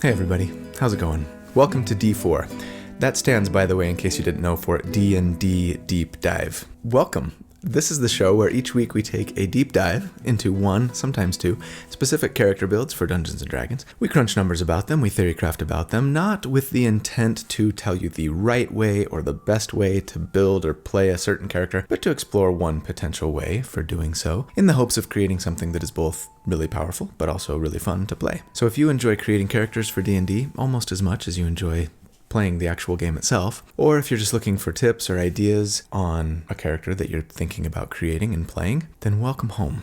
Hey everybody, how's it going? Welcome to D4. That stands, by the way, in case you didn't know, for D&D Deep Dive. Welcome. This is the show where each week we take a deep dive into one, sometimes two, specific character builds for Dungeons & Dragons. We crunch numbers about them, we theorycraft about them, not with the intent to tell you the right way or the best way to build or play a certain character, but to explore one potential way for doing so, in the hopes of creating something that is both really powerful, but also really fun to play. So if you enjoy creating characters for D&D almost as much as you enjoy playing the actual game itself, or if you're just looking for tips or ideas on a character that you're thinking about creating and playing, then welcome home.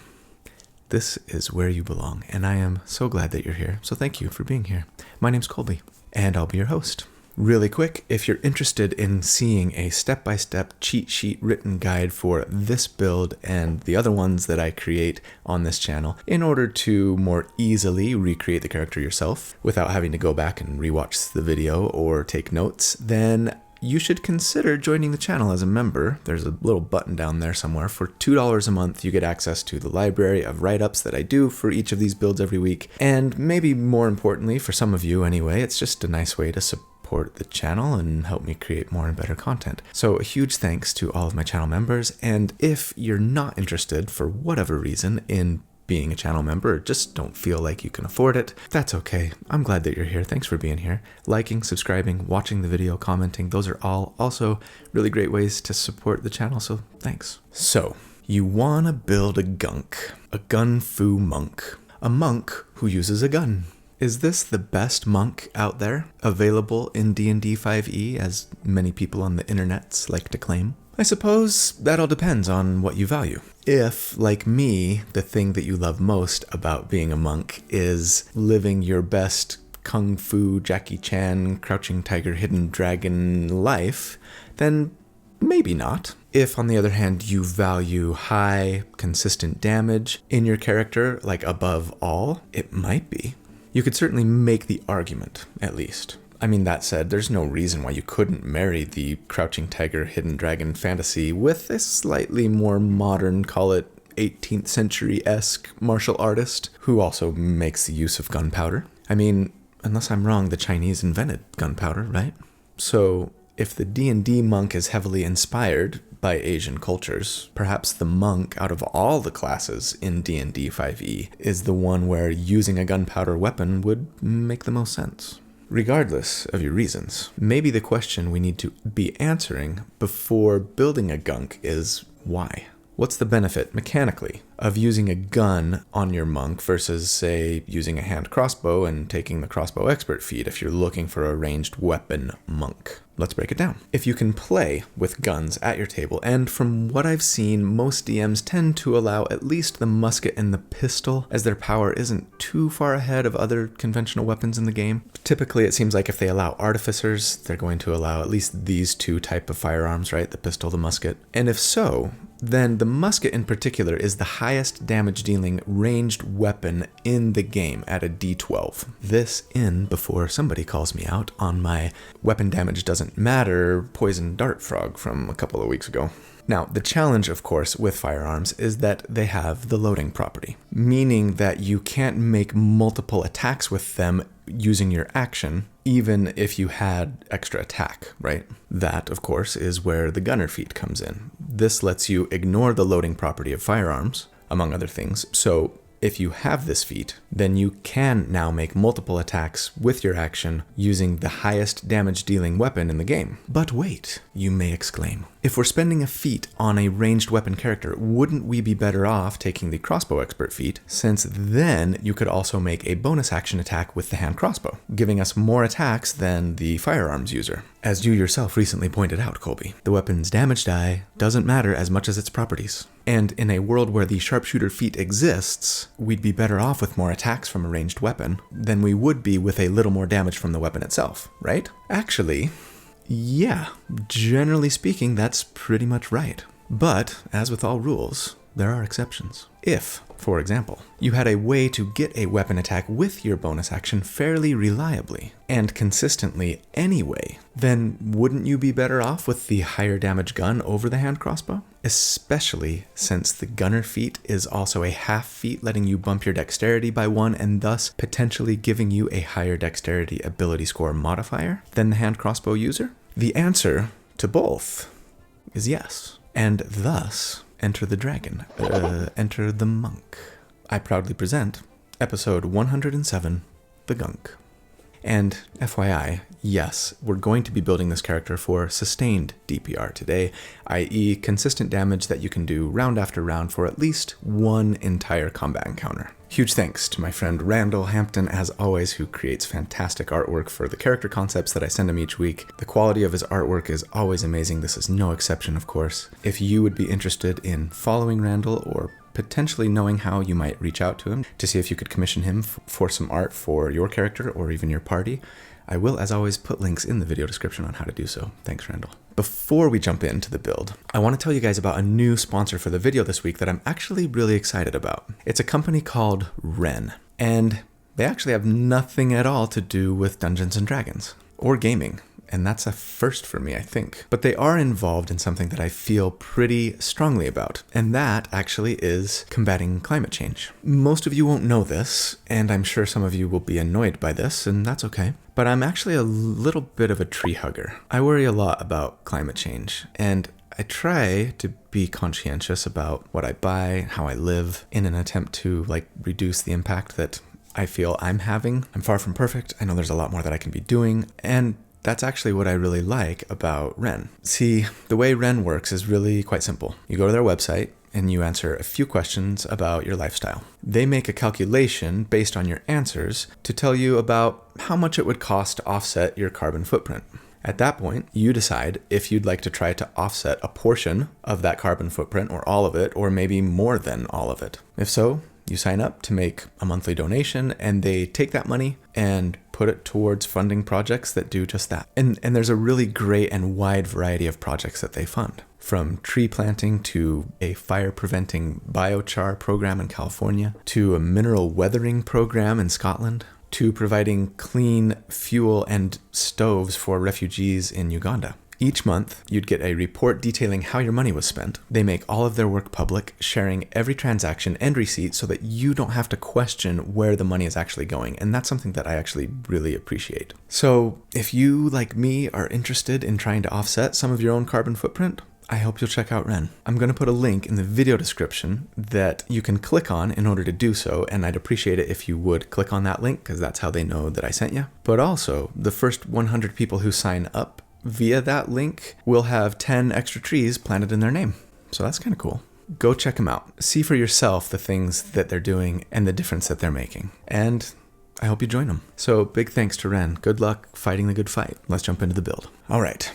This is where you belong, and I am so glad that you're here, so thank you for being here. My name's Colby, and I'll be your host. Really quick, if you're interested in seeing a step-by-step cheat sheet written guide for this build and the other ones that I create on this channel in order to more easily recreate the character yourself without having to go back and rewatch the video or take notes, then you should consider joining the channel as a member. There's a little button down there somewhere. For $2 a month, you get access to the library of write-ups that I do for each of these builds every week. And maybe more importantly, for some of you anyway, it's just a nice way to support the channel and help me create more and better content. So a huge thanks to all of my channel members. And if you're not interested for whatever reason in being a channel member or just don't feel like you can afford it, that's okay. I'm glad that you're here. Thanks for being here. Liking, subscribing, watching the video, commenting, those are all also really great ways to support the channel, so thanks. So, you want to build a gunk, a gun-fu monk, a monk who uses a gun. Is this the best monk out there, available in D&D 5e, as many people on the internets like to claim? I suppose that all depends on what you value. If, like me, the thing that you love most about being a monk is living your best Kung Fu, Jackie Chan, Crouching Tiger, Hidden Dragon life, then maybe not. If, on the other hand, you value high, consistent damage in your character, like above all, it might be. You could certainly make the argument, at least. I mean, that said, there's no reason why you couldn't marry the Crouching Tiger, Hidden Dragon fantasy with a slightly more modern, call it 18th century-esque martial artist who also makes the use of gunpowder. I mean, unless I'm wrong, the Chinese invented gunpowder, right? So if the D&D monk is heavily inspired by Asian cultures, perhaps the monk out of all the classes in D&D 5e is the one where using a gunpowder weapon would make the most sense. Regardless of your reasons, maybe the question we need to be answering before building a gunk is why? What's the benefit, mechanically, of using a gun on your monk versus, say, using a hand crossbow and taking the crossbow expert feat if you're looking for a ranged weapon monk? Let's break it down. If you can play with guns at your table, and from what I've seen, most DMs tend to allow at least the musket and the pistol, as their power isn't too far ahead of other conventional weapons in the game. Typically, it seems like if they allow artificers, they're going to allow at least these two type of firearms, right? The pistol, the musket. And if so, then the musket in particular is the highest damage dealing ranged weapon in the game at a D12. This in before somebody calls me out on my weapon damage doesn't matter poison dart frog from a couple of weeks ago. Now, the challenge, of course, with firearms is that they have the loading property, meaning that you can't make multiple attacks with them using your action, even if you had extra attack, right? That, of course, is where the gunner feat comes in. This lets you ignore the loading property of firearms, among other things. So if you have this feat, then you can now make multiple attacks with your action using the highest damage dealing weapon in the game. But wait, you may exclaim. If we're spending a feat on a ranged weapon character, wouldn't we be better off taking the crossbow expert feat, since then you could also make a bonus action attack with the hand crossbow, giving us more attacks than the firearms user? As you yourself recently pointed out, Colby, the weapon's damage die doesn't matter as much as its properties. And in a world where the sharpshooter feat exists, we'd be better off with more attacks from a ranged weapon than we would be with a little more damage from the weapon itself, right? Actually, yeah, generally speaking, that's pretty much right. But, as with all rules, there are exceptions. If, for example, you had a way to get a weapon attack with your bonus action fairly reliably and consistently anyway, then wouldn't you be better off with the higher damage gun over the hand crossbow? Especially since the gunner feat is also a half feat, letting you bump your dexterity by 1 and thus potentially giving you a higher dexterity ability score modifier than the hand crossbow user? The answer to both is yes. And thus, enter the dragon, enter the monk. I proudly present episode 107, the Gunk. And FYI, yes, we're going to be building this character for sustained DPR today, i.e. consistent damage that you can do round after round for at least one entire combat encounter. Huge thanks to my friend Randall Hampton, as always, who creates fantastic artwork for the character concepts that I send him each week. The quality of his artwork is always amazing. This is no exception, of course. If you would be interested in following Randall or potentially knowing how you might reach out to him to see if you could commission him for some art for your character or even your party, I will, as always, put links in the video description on how to do so. Thanks, Randall. Before we jump into the build, I want to tell you guys about a new sponsor for the video this week that I'm actually really excited about. It's a company called Wren, and they actually have nothing at all to do with Dungeons & Dragons or gaming. And that's a first for me, I think. But they are involved in something that I feel pretty strongly about, and that actually is combating climate change. Most of you won't know this, and I'm sure some of you will be annoyed by this, and that's okay. But I'm actually a little bit of a tree hugger. I worry a lot about climate change, and I try to be conscientious about what I buy, how I live, in an attempt to reduce the impact that I feel I'm having. I'm far from perfect. I know there's a lot more that I can be doing, and that's actually what I really like about Wren. See, the way Wren works is really quite simple. You go to their website and you answer a few questions about your lifestyle. They make a calculation based on your answers to tell you about how much it would cost to offset your carbon footprint. At that point, you decide if you'd like to try to offset a portion of that carbon footprint, or all of it, or maybe more than all of it. If so, you sign up to make a monthly donation, and they take that money and put it towards funding projects that do just that. And there's a really great and wide variety of projects that they fund, from tree planting to a fire-preventing biochar program in California, to a mineral weathering program in Scotland, to providing clean fuel and stoves for refugees in Uganda. Each month, you'd get a report detailing how your money was spent. They make all of their work public, sharing every transaction and receipt so that you don't have to question where the money is actually going. And that's something that I actually really appreciate. So if you, like me, are interested in trying to offset some of your own carbon footprint, I hope you'll check out Wren. I'm going to put a link in the video description that you can click on in order to do so, and I'd appreciate it if you would click on that link, because that's how they know that I sent you. But also, the first 100 people who sign up via that link will have 10 extra trees planted in their name. So that's kind of cool. Go check them out. See for yourself the things that they're doing and the difference that they're making. And I hope you join them. So big thanks to Wren. Good luck fighting the good fight. Let's jump into the build. All right.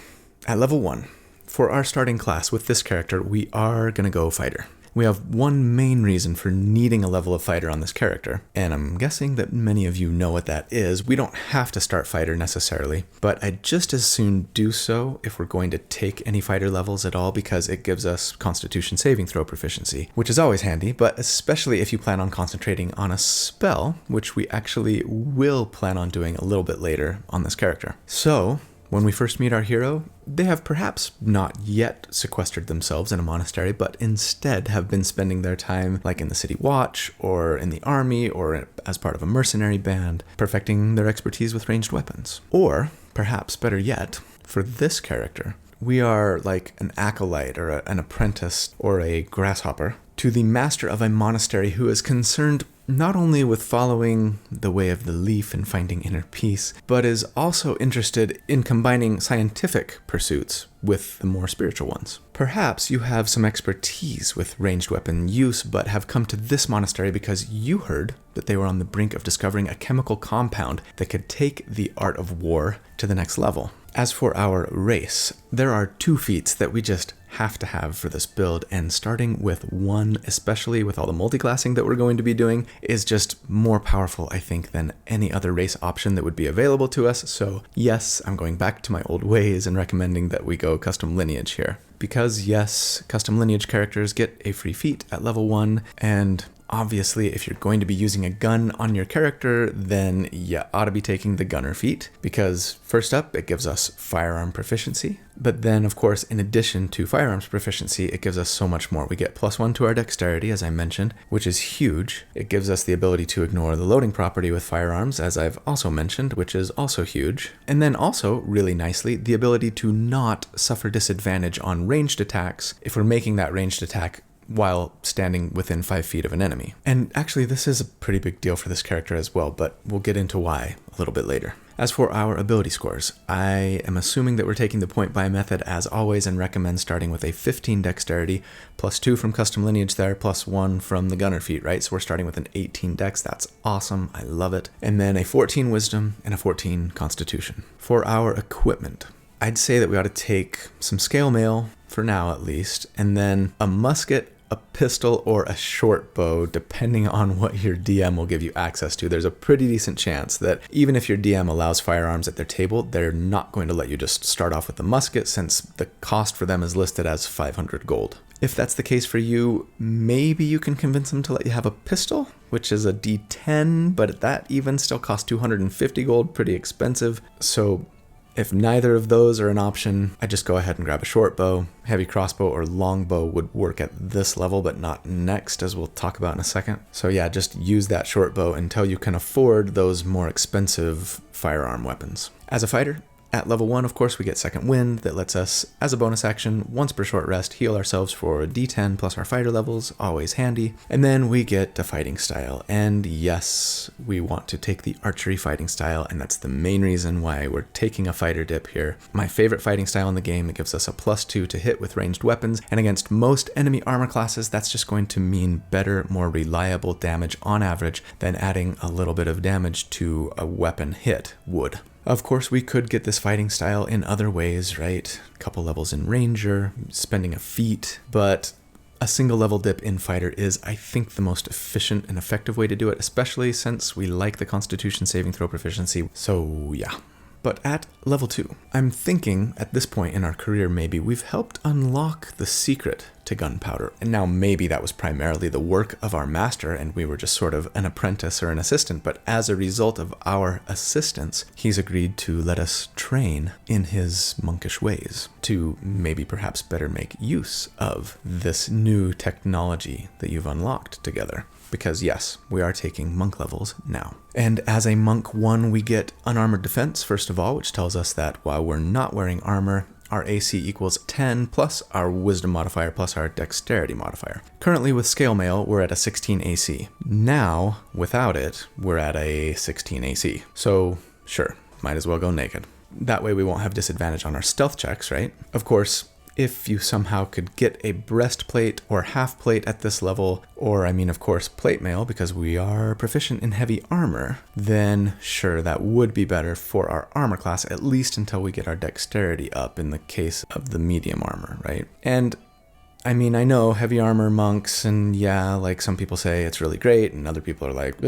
At level 1, for our starting class with this character, we are going to go fighter. We have one main reason for needing a level of fighter on this character, and I'm guessing that many of you know what that is. We don't have to start fighter necessarily, but I'd just as soon do so if we're going to take any fighter levels at all, because it gives us Constitution saving throw proficiency, which is always handy, but especially if you plan on concentrating on a spell, which we actually will plan on doing a little bit later on this character. So when we first meet our hero, they have perhaps not yet sequestered themselves in a monastery, but instead have been spending their time in the city watch, or in the army, or as part of a mercenary band, perfecting their expertise with ranged weapons. Or, perhaps better yet, for this character, we are like an acolyte or an apprentice or a grasshopper to the master of a monastery who is concerned not only with following the way of the leaf and finding inner peace, but is also interested in combining scientific pursuits with the more spiritual ones. Perhaps you have some expertise with ranged weapon use, but have come to this monastery because you heard that they were on the brink of discovering a chemical compound that could take the art of war to the next level. As for our race, there are 2 feats that we just have to have for this build, and starting with 1, especially with all the multiclassing that we're going to be doing, is just more powerful, I think, than any other race option that would be available to us. So yes, I'm going back to my old ways and recommending that we go custom lineage here. Because yes, custom lineage characters get a free feat at level 1, and obviously, if you're going to be using a gun on your character, then you ought to be taking the gunner feat, because first up, it gives us firearm proficiency. But then, of course, in addition to firearms proficiency, it gives us so much more. We get +1 to our dexterity, as I mentioned, which is huge. It gives us the ability to ignore the loading property with firearms, as I've also mentioned, which is also huge. And then also, really nicely, the ability to not suffer disadvantage on ranged attacks if we're making that ranged attack while standing within 5 feet of an enemy. And actually, this is a pretty big deal for this character as well, but we'll get into why a little bit later. As for our ability scores, I am assuming that we're taking the point buy method as always and recommend starting with a 15 dexterity, +2 from custom lineage there, +1 from the gunner feat, right? So we're starting with an 18 dex. That's awesome. I love it. And then a 14 wisdom and a 14 constitution. For our equipment, I'd say that we ought to take some scale mail, for now at least, and then a musket, a pistol, or a short bow, depending on what your DM will give you access to. There's a pretty decent chance that even if your DM allows firearms at their table, they're not going to let you just start off with the musket, since the cost for them is listed as 500 gold. If that's the case for you, maybe you can convince them to let you have a pistol, which is a D10, but that even still costs 250 gold, pretty expensive. So if neither of those are an option, I just go ahead and grab a short bow. Heavy crossbow or longbow would work at this level, but not next, as we'll talk about in a second. So yeah, just use that short bow until you can afford those more expensive firearm weapons. As a fighter, at level 1, of course, we get Second Wind that lets us, as a bonus action, once per short rest, heal ourselves for a D10 plus our fighter levels, always handy. And then we get a fighting style. And yes, we want to take the archery fighting style, and that's the main reason why we're taking a fighter dip here. My favorite fighting style in the game. It gives us a +2 to hit with ranged weapons, and against most enemy armor classes, that's just going to mean better, more reliable damage on average than adding a little bit of damage to a weapon hit would. Of course, we could get this fighting style in other ways, right? A couple levels in Ranger, spending a feat, but a single level dip in Fighter is, I think, the most efficient and effective way to do it, especially since we like the Constitution saving throw proficiency. So yeah. But at level 2, I'm thinking at this point in our career, maybe we've helped unlock the secret to gunpowder. And now maybe that was primarily the work of our master and we were just sort of an apprentice or an assistant, but as a result of our assistance, he's agreed to let us train in his monkish ways to maybe perhaps better make use of this new technology that you've unlocked together. Because yes, we are taking monk levels now. And as a monk 1, we get unarmored defense, first of all, which tells us that while we're not wearing armor, our AC equals 10 plus our wisdom modifier plus our dexterity modifier. Currently with scale mail, we're at a 16 AC. Now, without it, we're at a 16 AC. So sure, might as well go naked. That way we won't have disadvantage on our stealth checks, right? Of course, if you somehow could get a breastplate or half plate at this level, or I mean, of course, plate mail, because we are proficient in heavy armor, then sure, that would be better for our armor class, at least until we get our dexterity up in the case of the medium armor, right? And I mean, I know heavy armor monks, and yeah, like some people say it's really great, and other people are like,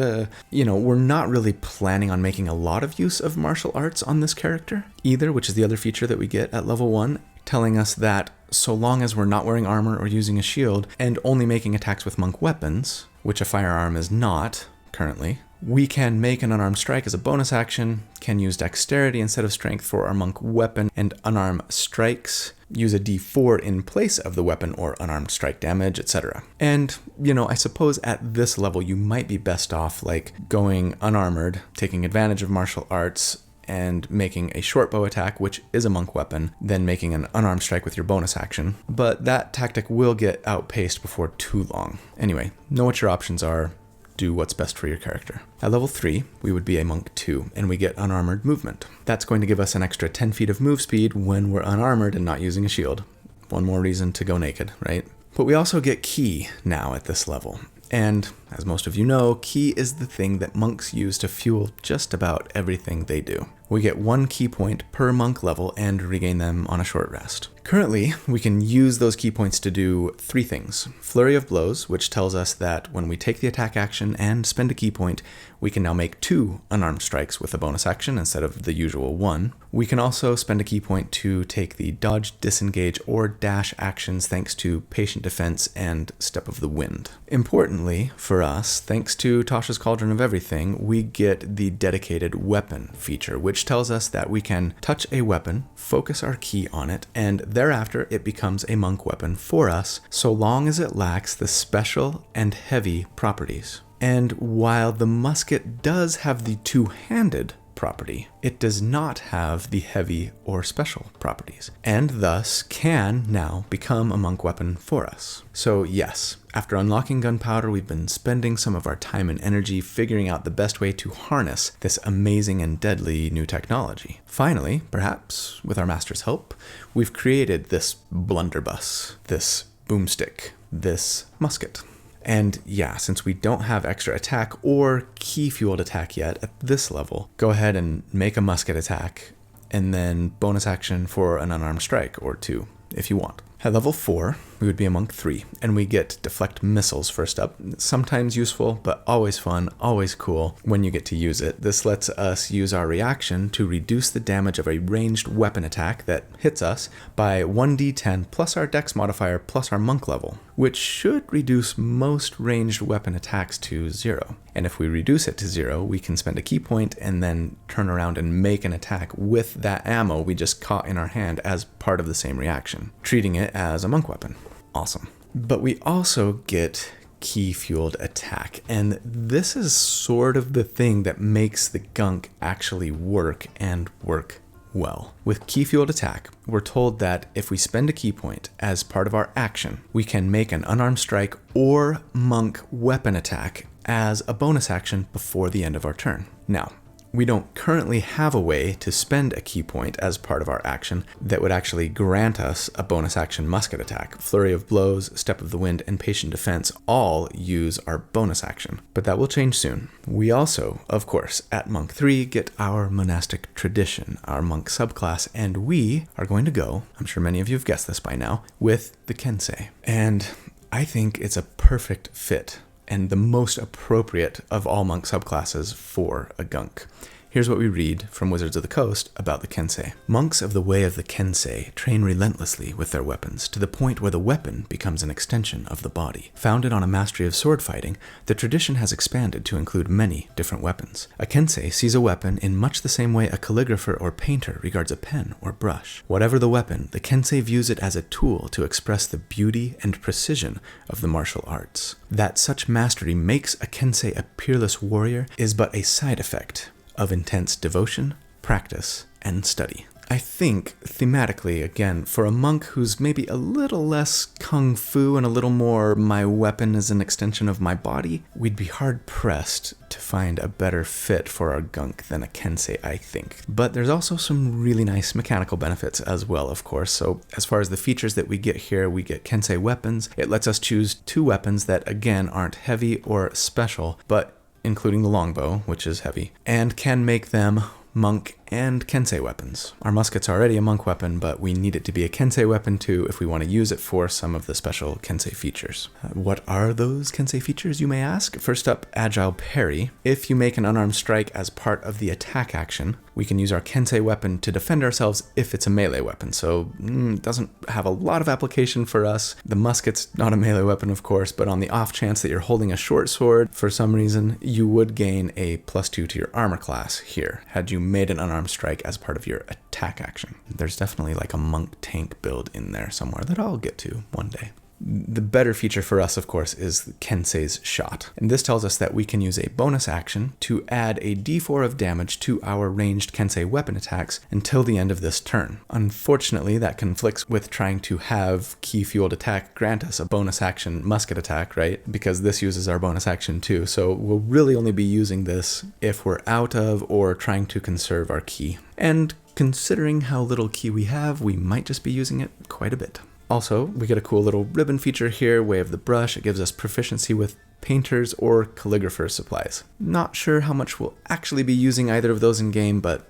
you know, we're not really planning on making a lot of use of martial arts on this character either, which is the other feature that we get at level 1, telling us that so long as we're not wearing armor or using a shield and only making attacks with monk weapons, which a firearm is not currently, we can make an unarmed strike as a bonus action, can use dexterity instead of strength for our monk weapon, and unarmed strikes, use a d4 in place of the weapon or unarmed strike damage, etc. And, you know, I suppose at this level you might be best off like going unarmored, taking advantage of martial arts, and making a short bow attack, which is a monk weapon, then making an unarmed strike with your bonus action. But that tactic will get outpaced before too long. Anyway, know what your options are, do what's best for your character. At level 3, we would be a monk 2, and we get unarmored movement. That's going to give us an extra 10 feet of move speed when we're unarmored and not using a shield. One more reason to go naked, right? But we also get ki now at this level. And As most of you know, ki is the thing that monks use to fuel just about everything they do. We get 1 ki point per monk level and regain them on a short rest. Currently, we can use those ki points to do 3 things. Flurry of Blows, which tells us that when we take the attack action and spend a ki point, we can now make 2 unarmed strikes with a bonus action instead of the usual 1. We can also spend a ki point to take the dodge, disengage, or dash actions thanks to Patient Defense and Step of the Wind. Importantly, for us, thanks to Tasha's Cauldron of Everything, we get the dedicated weapon feature, which tells us that we can touch a weapon, focus our ki on it, and thereafter it becomes a monk weapon for us, so long as it lacks the special and heavy properties. And while the musket does have the two-handed property, it does not have the heavy or special properties, and thus can now become a monk weapon for us. So yes, after unlocking gunpowder, we've been spending some of our time and energy figuring out the best way to harness this amazing and deadly new technology. Finally, perhaps with our master's help, we've created this blunderbuss, this boomstick, this musket. And yeah, since we don't have extra attack or ki-fueled attack yet at this level, go ahead and make a musket attack, and then bonus action for an unarmed strike or 2, if you want. At level 4, we would be a monk 3, and we get deflect missiles first up. Sometimes useful, but always fun, always cool when you get to use it. This lets us use our reaction to reduce the damage of a ranged weapon attack that hits us by 1d10 plus our dex modifier plus our monk level, which should reduce most ranged weapon attacks to 0. And if we reduce it to 0, we can spend a ki point and then turn around and make an attack with that ammo we just caught in our hand as part of the same reaction, treating it as a monk weapon. Awesome. But we also get ki-fueled attack, and this is sort of the thing that makes the Gunk actually work and work well. With ki-fueled attack, we're told that if we spend a ki point as part of our action, we can make an unarmed strike or monk weapon attack as a bonus action before the end of our turn. Now, we don't currently have a way to spend a ki point as part of our action that would actually grant us a bonus action musket attack. Flurry of Blows, Step of the Wind, and Patient Defense all use our bonus action, but that will change soon. We also, of course, at Monk 3 get our monastic tradition, our monk subclass, and we are going to go, I'm sure many of you have guessed this by now, with the Kensei. And I think it's a perfect fit and the most appropriate of all monk subclasses for a Gunk. Here's what we read from Wizards of the Coast about the Kensei. Monks of the Way of the Kensei train relentlessly with their weapons to the point where the weapon becomes an extension of the body. Founded on a mastery of sword fighting, the tradition has expanded to include many different weapons. A Kensei sees a weapon in much the same way a calligrapher or painter regards a pen or brush. Whatever the weapon, the Kensei views it as a tool to express the beauty and precision of the martial arts. That such mastery makes a Kensei a peerless warrior is but a side effect of intense devotion, practice, and study. I think, thematically, again, for a monk who's maybe a little less kung fu and a little more my weapon is an extension of my body, we'd be hard-pressed to find a better fit for our Gunk than a Kensei, I think. But there's also some really nice mechanical benefits as well, of course. So as far as the features that we get here, we get Kensei weapons. It lets us choose 2 weapons that, again, aren't heavy or special, but including the longbow, which is heavy, and can make them monk and Kensei weapons. Our musket's already a monk weapon, but we need it to be a Kensei weapon too if we want to use it for some of the special Kensei features. What are those Kensei features, you may ask? First up, Agile Parry. If you make an unarmed strike as part of the attack action, we can use our Kensei weapon to defend ourselves if it's a melee weapon, so it doesn't have a lot of application for us. The musket's not a melee weapon, of course, but on the off chance that you're holding a short sword for some reason, you would gain a +2 to your armor class here, had you made an unarmed strike as part of your attack action. There's definitely like a monk tank build in there somewhere that I'll get to one day. The better feature for us, of course, is Kensei's Shot. And this tells us that we can use a bonus action to add a d4 of damage to our ranged Kensei weapon attacks until the end of this turn. Unfortunately, that conflicts with trying to have ki-fueled attack grant us a bonus action musket attack, right? Because this uses our bonus action too. So we'll really only be using this if we're out of or trying to conserve our ki. And considering how little ki we have, we might just be using it quite a bit. Also, we get a cool little ribbon feature here, Way of the Brush. It gives us proficiency with painter's or calligrapher's supplies. Not sure how much we'll actually be using either of those in game, but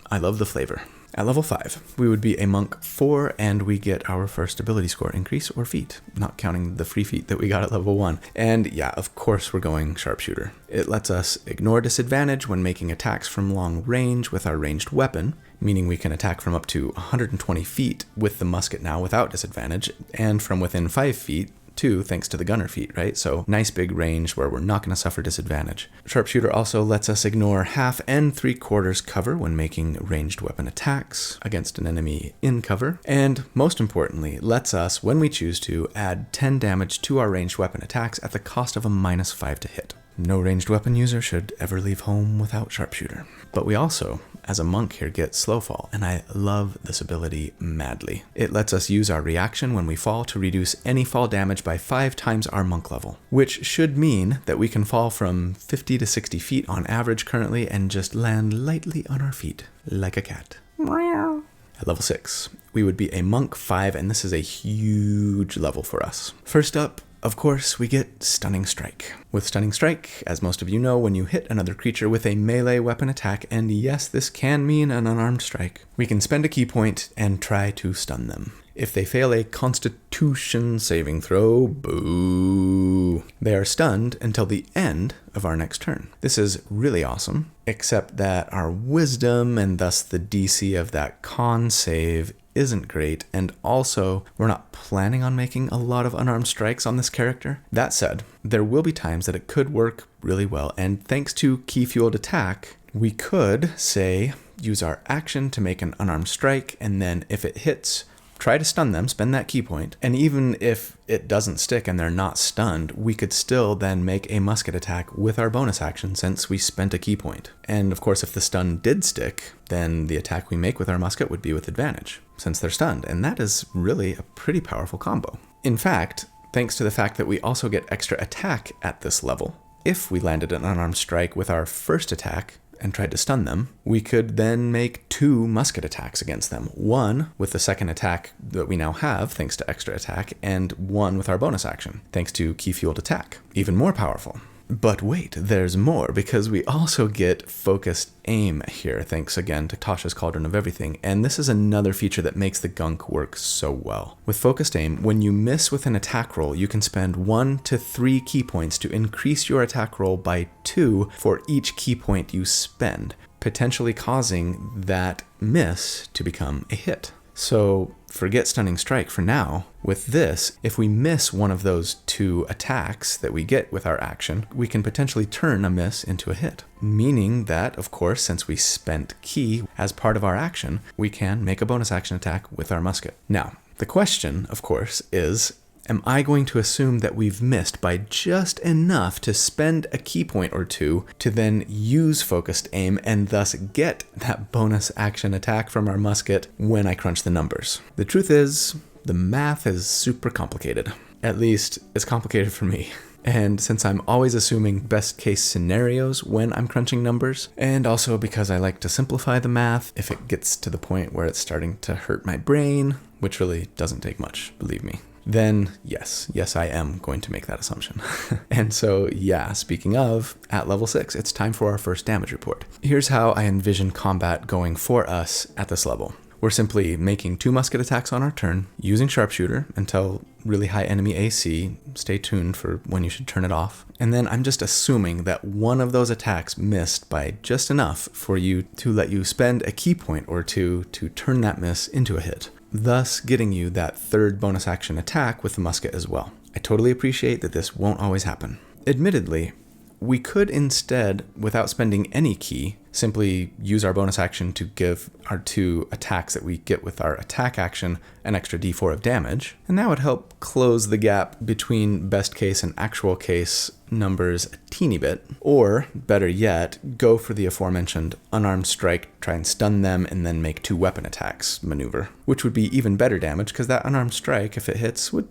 I love the flavor. At level 5, we would be a monk 4, and we get our first ability score increase or feat, not counting the free feat that we got at level 1. And yeah, of course we're going sharpshooter. It lets us ignore disadvantage when making attacks from long range with our ranged weapon, meaning we can attack from up to 120 feet with the musket now without disadvantage, and from within 5 feet, too, thanks to the gunner feat, right? So nice big range where we're not going to suffer disadvantage. Sharpshooter also lets us ignore half and 3/4 cover when making ranged weapon attacks against an enemy in cover, and most importantly, lets us, when we choose to, add 10 damage to our ranged weapon attacks at the cost of a -5 to hit. No ranged weapon user should ever leave home without sharpshooter. But we also, as a monk here, get slow fall, and I love this ability madly. It lets us use our reaction when we fall to reduce any fall damage by 5 times our monk level, which should mean that we can fall from 50 to 60 feet on average currently and just land lightly on our feet, like a cat. At level 6, we would be a monk 5, and this is a huge level for us. First up, of course, we get Stunning Strike. With Stunning Strike, as most of you know, when you hit another creature with a melee weapon attack, and yes, this can mean an unarmed strike, we can spend a key point and try to stun them. If they fail a Constitution saving throw, boo, they are stunned until the end of our next turn. This is really awesome, except that our Wisdom, and thus the DC of that con save, isn't great, and also we're not planning on making a lot of unarmed strikes on this character. That said, there will be times that it could work really well, and thanks to key fueled attack, we could, say, use our action to make an unarmed strike, and then if it hits, try to stun them, spend that key point, and even if it doesn't stick and they're not stunned, we could still then make a musket attack with our bonus action since we spent a key point. And of course, if the stun did stick, then the attack we make with our musket would be with advantage, since they're stunned, and that is really a pretty powerful combo. In fact, thanks to the fact that we also get extra attack at this level, if we landed an unarmed strike with our first attack and tried to stun them, we could then make 2 musket attacks against them. 1 with the second attack that we now have, thanks to extra attack, and 1 with our bonus action, thanks to key fueled attack. Even more powerful. But wait, there's more, because we also get focused aim here, thanks again to Tasha's Cauldron of Everything, and this is another feature that makes the Gunk work so well. With focused aim, when you miss with an attack roll, you can spend 1 to 3 key points to increase your attack roll by 2 for each key point you spend, potentially causing that miss to become a hit. So forget Stunning Strike for now. With this, if we miss one of those 2 attacks that we get with our action, we can potentially turn a miss into a hit. Meaning that, of course, since we spent key as part of our action, we can make a bonus action attack with our musket. Now, the question, of course, is, am I going to assume that we've missed by just enough to spend a key point or 2 to then use focused aim and thus get that bonus action attack from our musket when I crunch the numbers? The truth is, the math is super complicated. At least, it's complicated for me. And since I'm always assuming best case scenarios when I'm crunching numbers, and also because I like to simplify the math if it gets to the point where it's starting to hurt my brain, which really doesn't take much, believe me, then yes, I am going to make that assumption. And so, yeah, speaking of, at level 6, it's time for our first damage report. Here's how I envision combat going for us at this level. We're simply making 2 musket attacks on our turn, using sharpshooter until really high enemy AC. Stay tuned for when you should turn it off. And then I'm just assuming that one of those attacks missed by just enough for you to let you spend a key point or 2 to turn that miss into a hit, thus getting you that 3rd bonus action attack with the musket as well. I totally appreciate that this won't always happen. Admittedly, we could instead, without spending any key, simply use our bonus action to give our 2 attacks that we get with our attack action an extra d4 of damage, and that would help close the gap between best case and actual case numbers a teeny bit. Or, better yet, go for the aforementioned unarmed strike, try and stun them, and then make 2 weapon attacks maneuver, which would be even better damage, because that unarmed strike, if it hits, would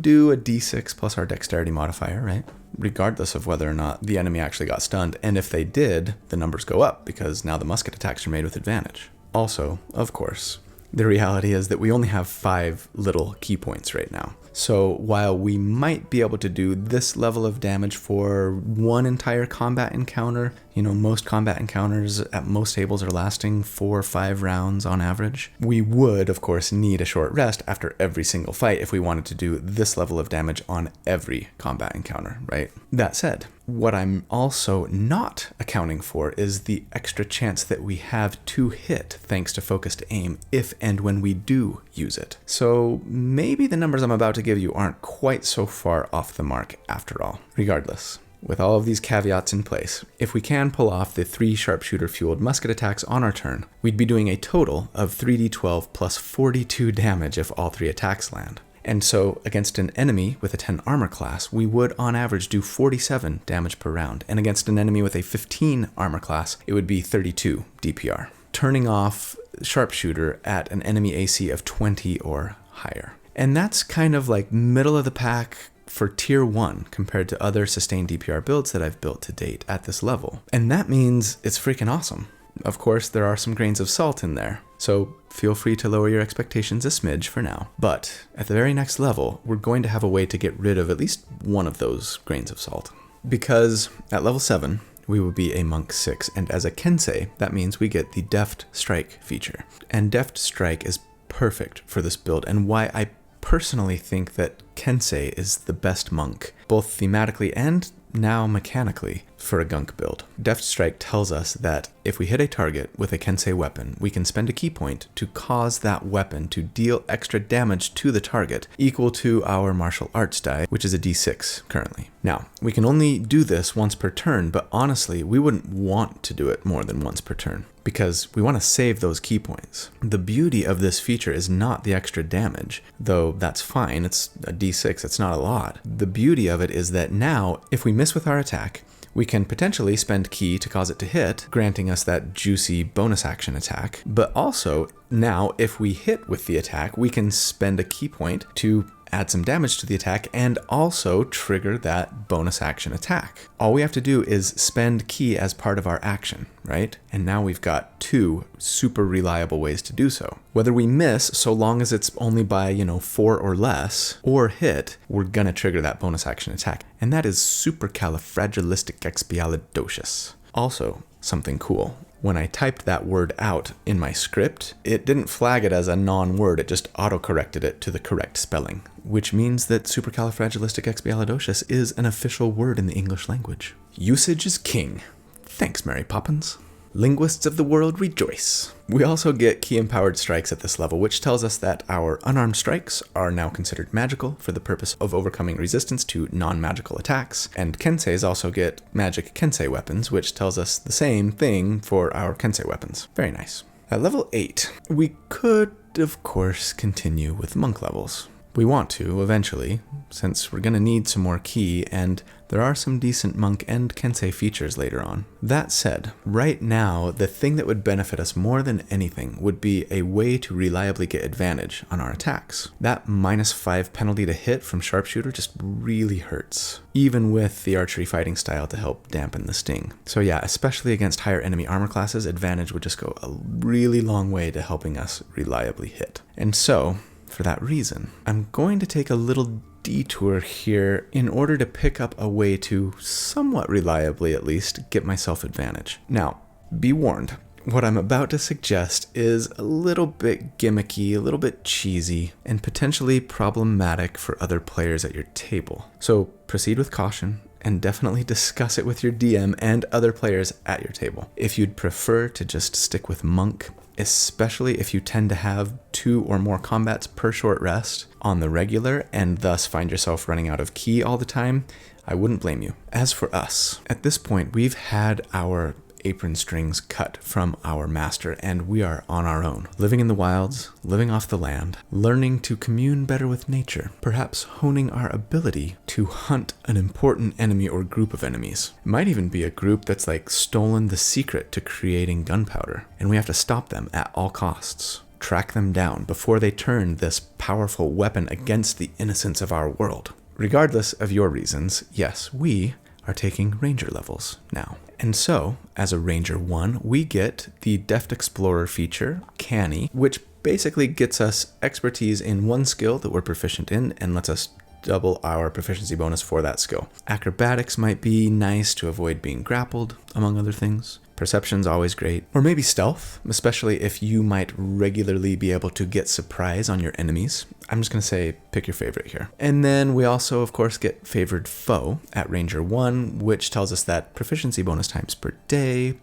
do a d6 plus our dexterity modifier, right? Regardless of whether or not the enemy actually got stunned, and if they did, the numbers go up, because now the musket attacks are made with advantage. Also, of course, the reality is that we only have 5 little key points right now. So while we might be able to do this level of damage for one entire combat encounter, most combat encounters at most tables are lasting 4 or 5 rounds on average. We would, of course, need a short rest after every single fight if we wanted to do this level of damage on every combat encounter, right? That said, what I'm also not accounting for is the extra chance that we have to hit thanks to focused aim if and when we do use it. So maybe the numbers I'm about to give you aren't quite so far off the mark after all. Regardless, with all of these caveats in place, if we can pull off the 3 sharpshooter fueled musket attacks on our turn, we'd be doing a total of 3d12 plus 42 damage if all 3 attacks land. And so against an enemy with a 10 armor class, we would on average do 47 damage per round. And against an enemy with a 15 armor class, it would be 32 DPR. Turning off sharpshooter at an enemy AC of 20 or higher. And that's kind of like middle of the pack for tier 1 compared to other sustained DPR builds that I've built to date at this level. And that means it's freaking awesome. Of course, there are some grains of salt in there, so feel free to lower your expectations a smidge for now. But at the very next level, we're going to have a way to get rid of at least one of those grains of salt. Because at level 7, we will be a monk 6, and as a kensei, that means we get the deft strike feature. And deft strike is perfect for this build, and why I personally think that kensei is the best monk, both thematically and now mechanically, for a Gunk build. Deft Strike tells us that if we hit a target with a kensei weapon, we can spend a key point to cause that weapon to deal extra damage to the target, equal to our martial arts die, which is a d6 currently. Now, we can only do this once per turn, but honestly, we wouldn't want to do it more than once per turn, because we want to save those key points. The beauty of this feature is not the extra damage, though that's fine, it's a d6, it's not a lot. The beauty of it is that now, if we miss with our attack, we can potentially spend ki to cause it to hit, granting us that juicy bonus action attack. But also, now, if we hit with the attack, we can spend a ki point to add some damage to the attack and also trigger that bonus action attack. All we have to do is spend ki as part of our action, right? And now we've got 2 super reliable ways to do so. Whether we miss, so long as it's only by, 4 or less, or hit, we're gonna trigger that bonus action attack. And that is supercalifragilisticexpialidocious. Also, something cool. When I typed that word out in my script, it didn't flag it as a non-word, it just auto-corrected it to the correct spelling, which means that supercalifragilisticexpialidocious is an official word in the English language. Usage is king. Thanks, Mary Poppins. Linguists of the world rejoice. We also get ki-empowered strikes at this level, which tells us that our unarmed strikes are now considered magical for the purpose of overcoming resistance to non-magical attacks, and kenseis also get magic kensei weapons, which tells us the same thing for our kensei weapons. Very nice. At level 8, we could, of course, continue with monk levels. We want to, eventually, since we're going to need some more ki, and there are some decent monk and kensei features later on. That said, right now, the thing that would benefit us more than anything would be a way to reliably get advantage on our attacks. That -5 penalty to hit from sharpshooter just really hurts, even with the archery fighting style to help dampen the sting. So yeah, especially against higher enemy armor classes, advantage would just go a really long way to helping us reliably hit. And so, for that reason, I'm going to take a little detour here in order to pick up a way to, somewhat reliably at least, get myself advantage. Now, be warned, what I'm about to suggest is a little bit gimmicky, a little bit cheesy, and potentially problematic for other players at your table. So proceed with caution, and definitely discuss it with your DM and other players at your table. If you'd prefer to just stick with monk, especially if you tend to have 2 or more combats per short rest on the regular and thus find yourself running out of ki all the time, I wouldn't blame you. As for us, at this point, we've had our apron strings cut from our master, and we are on our own, living in the wilds, living off the land, learning to commune better with nature, perhaps honing our ability to hunt an important enemy or group of enemies. It might even be a group that's like stolen the secret to creating gunpowder, and we have to stop them at all costs. Track them down before they turn this powerful weapon against the innocence of our world. Regardless of your reasons, yes, we are taking ranger levels now. And so, as a Ranger 1, we get the Deft Explorer feature, Canny, which basically gets us expertise in one skill that we're proficient in and lets us double our proficiency bonus for that skill. Acrobatics might be nice to avoid being grappled, among other things. Perception's always great. Or maybe stealth, especially if you might regularly be able to get surprise on your enemies. I'm just going to say pick your favorite here. And then we also, of course, get favored foe at Ranger 1, which tells us that proficiency bonus times per day.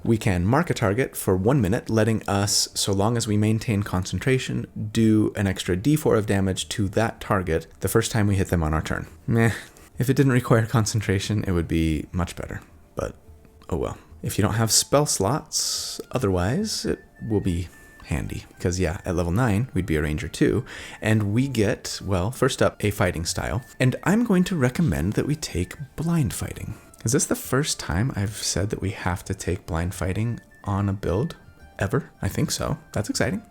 We can mark a target for 1 minute, letting us, so long as we maintain concentration, do an extra d4 of damage to that target the first time we hit them on our turn. Meh. If it didn't require concentration, it would be much better. But, oh well. If you don't have spell slots, otherwise, it will be handy. Because yeah, at level 9, we'd be a Ranger 2, and we get, well, first up, a fighting style. And I'm going to recommend that we take blind fighting. Is this the first time I've said that we have to take blind fighting on a build? Ever? I think so. That's exciting.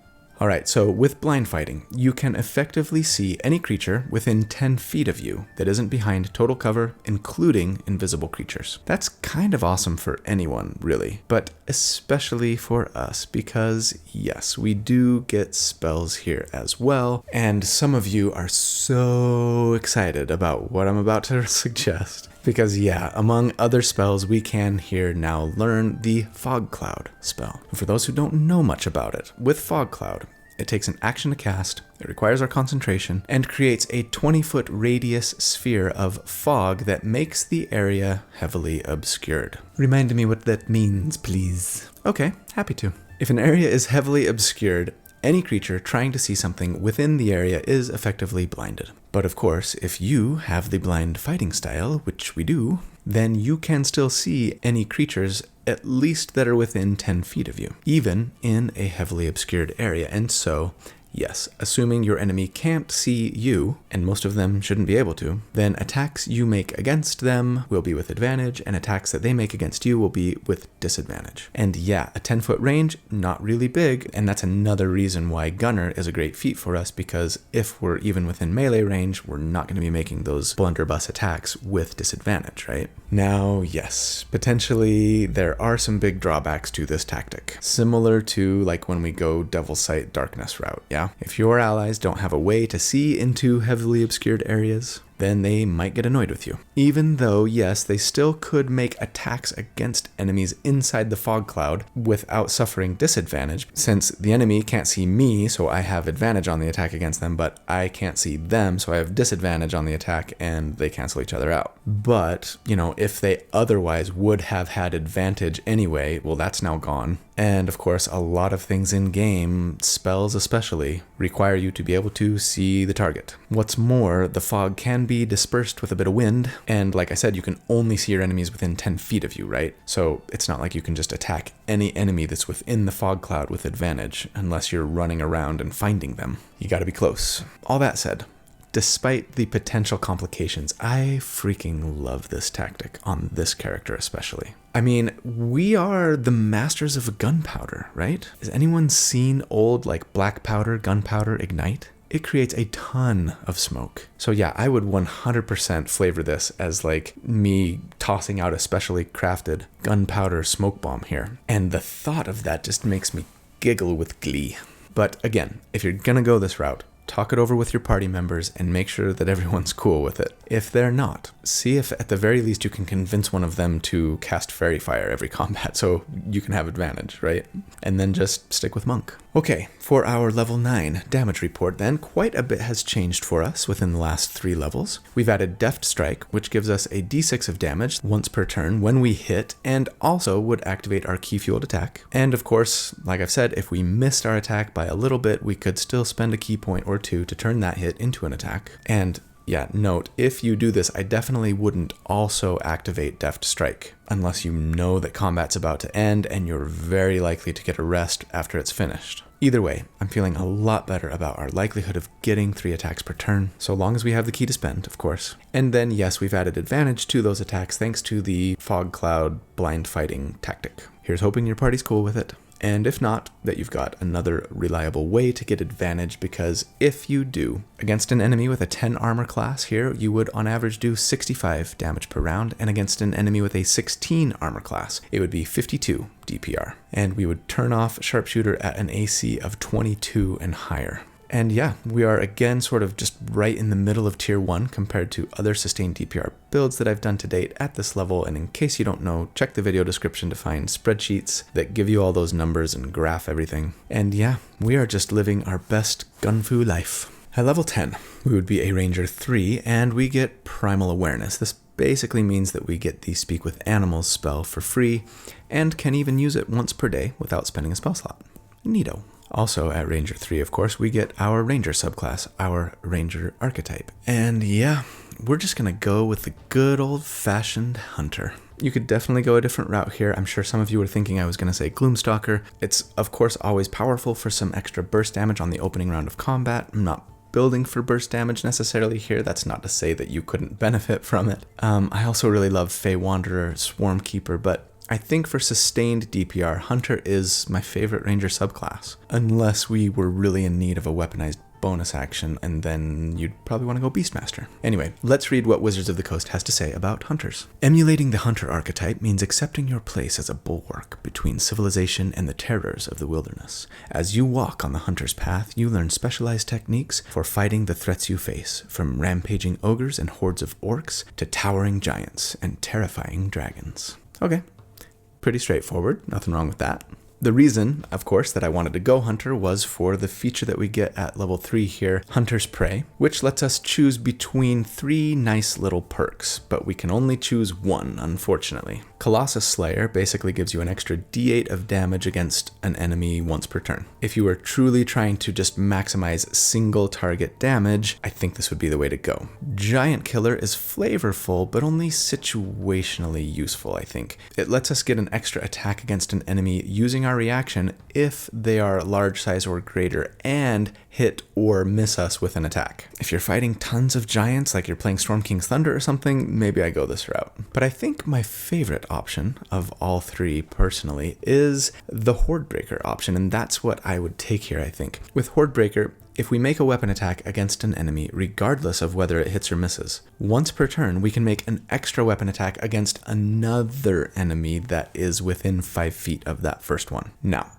Alright, so with blind fighting, you can effectively see any creature within 10 feet of you that isn't behind total cover, including invisible creatures. That's kind of awesome for anyone, really, but especially for us, because yes, we do get spells here as well, and some of you are so excited about what I'm about to suggest. Because yeah, among other spells, we can here now learn the Fog Cloud spell. And for those who don't know much about it, with Fog Cloud, it takes an action to cast, it requires our concentration, and creates a 20-foot radius sphere of fog that makes the area heavily obscured. Remind me what that means, please. Okay, happy to. If an area is heavily obscured, any creature trying to see something within the area is effectively blinded. But of course, if you have the blind fighting style, which we do, then you can still see any creatures at least that are within 10 feet of you, even in a heavily obscured area. And so, yes, assuming your enemy can't see you, and most of them shouldn't be able to, then attacks you make against them will be with advantage, and attacks that they make against you will be with disadvantage. And yeah, a 10-foot range, not really big, and that's another reason why Gunner is a great feat for us, because if we're even within melee range, we're not going to be making those blunderbuss attacks with disadvantage, right? Now, yes, potentially there are some big drawbacks to this tactic, similar to like when we go Devil Sight Darkness route, yeah? If your allies don't have a way to see into heavily obscured areas, then they might get annoyed with you. Even though, yes, they still could make attacks against enemies inside the fog cloud without suffering disadvantage, since the enemy can't see me, so I have advantage on the attack against them, but I can't see them, so I have disadvantage on the attack, and they cancel each other out. But, you know, if they otherwise would have had advantage anyway, well, that's now gone. And of course, a lot of things in game, spells especially, require you to be able to see the target. What's more, the fog can be dispersed with a bit of wind, and like I said, you can only see your enemies within 10 feet of you, right? So it's not like you can just attack any enemy that's within the fog cloud with advantage, unless you're running around and finding them. You gotta be close. All that said, despite the potential complications, I freaking love this tactic on this character especially. I mean, we are the masters of gunpowder, right? Has anyone seen old like black powder, gunpowder ignite? It creates a ton of smoke. So yeah, I would 100% flavor this as like me tossing out a specially crafted gunpowder smoke bomb here. And the thought of that just makes me giggle with glee. But again, if you're gonna go this route, talk it over with your party members and make sure that everyone's cool with it. If they're not, see if at the very least you can convince one of them to cast Fairy Fire every combat so you can have advantage, right? And then just stick with Monk. Okay, for our level 9 damage report then, quite a bit has changed for us within the last 3 levels. We've added Deft Strike, which gives us a d6 of damage once per turn when we hit, and also would activate our key fueled attack. And of course, like I've said, if we missed our attack by a little bit, we could still spend a key point or 2 to turn that hit into an attack. And yeah, note, if you do this, I definitely wouldn't also activate Deft Strike, unless you know that combat's about to end and you're very likely to get a rest after it's finished. Either way, I'm feeling a lot better about our likelihood of getting 3 attacks per turn, so long as we have the key to spend, of course. And then yes, we've added advantage to those attacks thanks to the Fog Cloud blind fighting tactic. Here's hoping your party's cool with it. And if not, that you've got another reliable way to get advantage, because if you do, against an enemy with a 10 armor class here, you would on average do 65 damage per round, and against an enemy with a 16 armor class, it would be 52 DPR. And we would turn off sharpshooter at an AC of 22 and higher. And yeah, we are again sort of just right in the middle of tier 1 compared to other sustained DPR builds that I've done to date at this level. And in case you don't know, check the video description to find spreadsheets that give you all those numbers and graph everything. And yeah, we are just living our best gunfu life. At level 10, we would be a Ranger 3, and we get Primal Awareness. This basically means that we get the Speak with Animals spell for free, and can even use it once per day without spending a spell slot. Neato. Also at Ranger 3, of course, we get our Ranger subclass, our Ranger archetype. And yeah, we're just going to go with the good old-fashioned Hunter. You could definitely go a different route here. I'm sure some of you were thinking I was going to say Gloomstalker. It's, of course, always powerful for some extra burst damage on the opening round of combat. I'm not building for burst damage necessarily here. That's not to say that you couldn't benefit from it. I also really love Fey Wanderer, Swarm Keeper, but I think for sustained DPR, Hunter is my favorite Ranger subclass. Unless we were really in need of a weaponized bonus action, and then you'd probably want to go Beastmaster. Anyway, let's read what Wizards of the Coast has to say about Hunters. Emulating the Hunter archetype means accepting your place as a bulwark between civilization and the terrors of the wilderness. As you walk on the Hunter's path, you learn specialized techniques for fighting the threats you face, from rampaging ogres and hordes of orcs to towering giants and terrifying dragons. Okay. Pretty straightforward, nothing wrong with that. The reason, of course, that I wanted to go Hunter was for the feature that we get at level 3 here, Hunter's Prey, which lets us choose between 3 nice little perks, but we can only choose one, unfortunately. Colossus Slayer basically gives you an extra d8 of damage against an enemy once per turn. If you are truly trying to just maximize single target damage, I think this would be the way to go. Giant Killer is flavorful, but only situationally useful, I think. It lets us get an extra attack against an enemy using our reaction if they are large size or greater and hit or miss us with an attack. If you're fighting tons of giants, like you're playing Storm King's Thunder or something, maybe I go this route. But I think my favorite option of all 3 personally is the Hordebreaker option, and that's what I would take here, I think. With Hordebreaker, if we make a weapon attack against an enemy, regardless of whether it hits or misses, once per turn, we can make an extra weapon attack against another enemy that is within 5 feet of that first one. Now,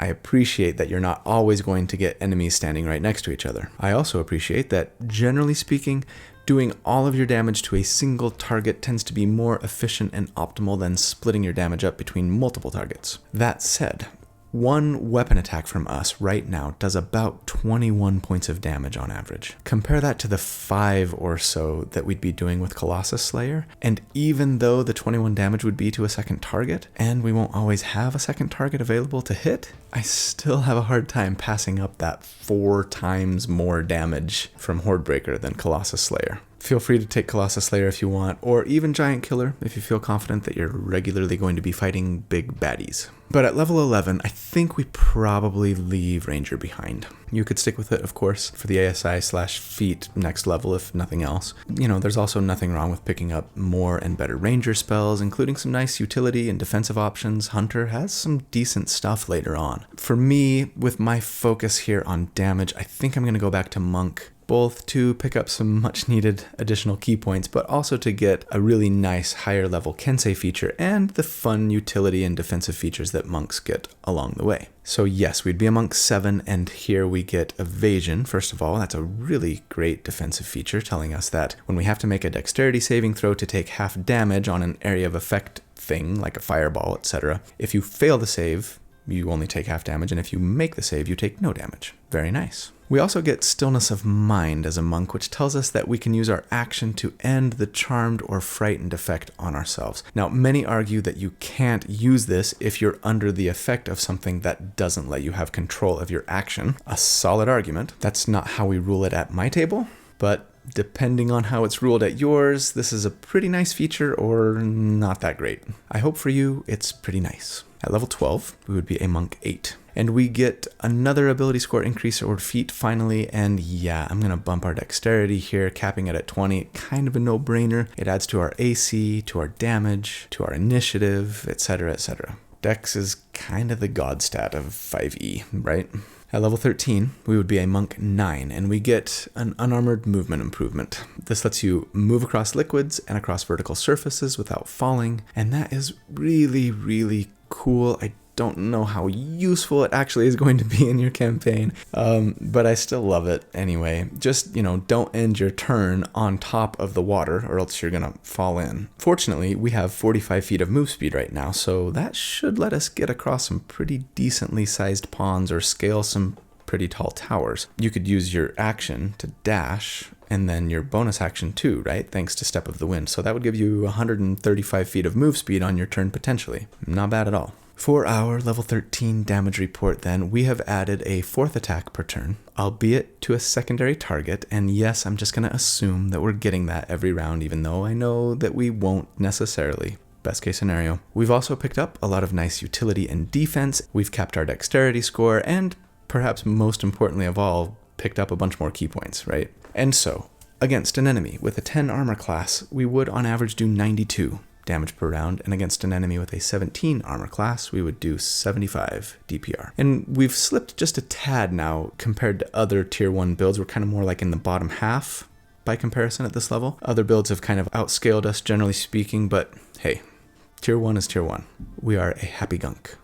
I appreciate that you're not always going to get enemies standing right next to each other. I also appreciate that, generally speaking, doing all of your damage to a single target tends to be more efficient and optimal than splitting your damage up between multiple targets. That said, one weapon attack from us right now does about 21 points of damage on average. Compare that to the 5 or so that we'd be doing with Colossus Slayer, and even though the 21 damage would be to a second target, and we won't always have a second target available to hit, I still have a hard time passing up that 4 times more damage from Hordebreaker than Colossus Slayer. Feel free to take Colossus Slayer if you want, or even Giant Killer if you feel confident that you're regularly going to be fighting big baddies. But at level 11, I think we probably leave Ranger behind. You could stick with it, of course, for the ASI/feat next level if nothing else. You know, there's also nothing wrong with picking up more and better Ranger spells, including some nice utility and defensive options. Hunter has some decent stuff later on. For me, with my focus here on damage, I think I'm going to go back to Monk, both to pick up some much needed additional key points, but also to get a really nice higher level Kensei feature and the fun utility and defensive features that monks get along the way. So yes, we'd be a monk 7, and here we get evasion. First of all, that's a really great defensive feature, telling us that when we have to make a dexterity saving throw to take half damage on an area of effect thing, like a fireball, etc., if you fail the save, you only take half damage, and if you make the save, you take no damage. Very nice. We also get Stillness of Mind as a monk, which tells us that we can use our action to end the charmed or frightened effect on ourselves. Now, many argue that you can't use this if you're under the effect of something that doesn't let you have control of your action. A solid argument. That's not how we rule it at my table, but depending on how it's ruled at yours, this is a pretty nice feature or not that great. I hope for you, it's pretty nice. At level 12, we would be a monk 8. And we get another ability score increase or feat finally, and yeah, I'm going to bump our dexterity here, capping it at 20. Kind of a no-brainer. It adds to our AC, to our damage, to our initiative, etc., etc. Dex is kind of the god stat of 5e, right? At level 13, we would be a monk 9, and we get an unarmored movement improvement. This lets you move across liquids and across vertical surfaces without falling, and that is really, really cool. I don't know how useful it actually is going to be in your campaign, but I still love it anyway. Just, don't end your turn on top of the water or else you're gonna fall in. Fortunately, we have 45 feet of move speed right now, so that should let us get across some pretty decently sized ponds or scale some pretty tall towers. You could use your action to dash and then your bonus action too, right? Thanks to Step of the Wind. So that would give you 135 feet of move speed on your turn potentially. Not bad at all. For our level 13 damage report then, we have added a 4th attack per turn, albeit to a secondary target, and yes, I'm just going to assume that we're getting that every round, even though I know that we won't necessarily. Best case scenario. We've also picked up a lot of nice utility and defense, we've capped our dexterity score, and perhaps most importantly of all, picked up a bunch more key points, right? And so, against an enemy with a 10 armor class, we would on average do 92 damage per round, and against an enemy with a 17 armor class, we would do 75 DPR. And we've slipped just a tad now compared to other tier 1 builds. We're kind of more like in the bottom half by comparison at this level. Other builds have kind of outscaled us generally speaking, but hey, tier 1 is tier 1. We are a happy gunk.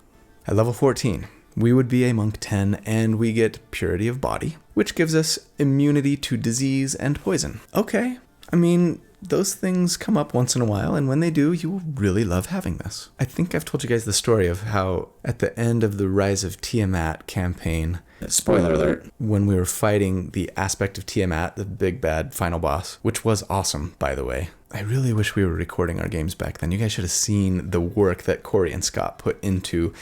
At level 14, we would be a monk 10, and we get purity of body, which gives us immunity to disease and poison. Okay, I mean, those things come up once in a while, and when they do, you will really love having this. I think I've told you guys the story of how at the end of the Rise of Tiamat campaign, spoiler alert, when we were fighting the aspect of Tiamat, the big bad final boss, which was awesome, by the way. I really wish we were recording our games back then. You guys should have seen the work that Corey and Scott put into,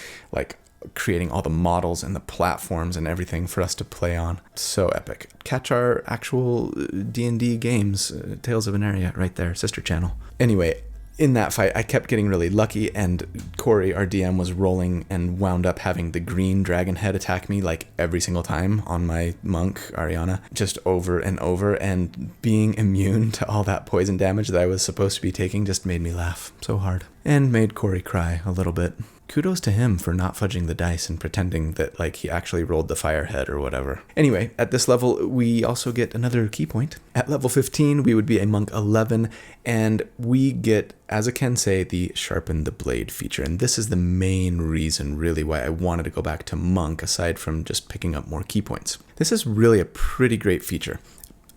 creating all the models and the platforms and everything for us to play on. So epic. Catch our actual D&D games, Tales of Veneria, right there, sister channel. Anyway, in that fight, I kept getting really lucky, and Corey, our DM, was rolling and wound up having the green dragon head attack me every single time on my monk, Ariana, just over and over, and being immune to all that poison damage that I was supposed to be taking just made me laugh so hard. And made Corey cry a little bit. Kudos to him for not fudging the dice and pretending that he actually rolled the fire head or whatever. Anyway, at this level, we also get another key point. At level 15, we would be a monk 11, and we get, as I can say, the sharpen the blade feature. And this is the main reason really why I wanted to go back to monk, aside from just picking up more key points. This is really a pretty great feature,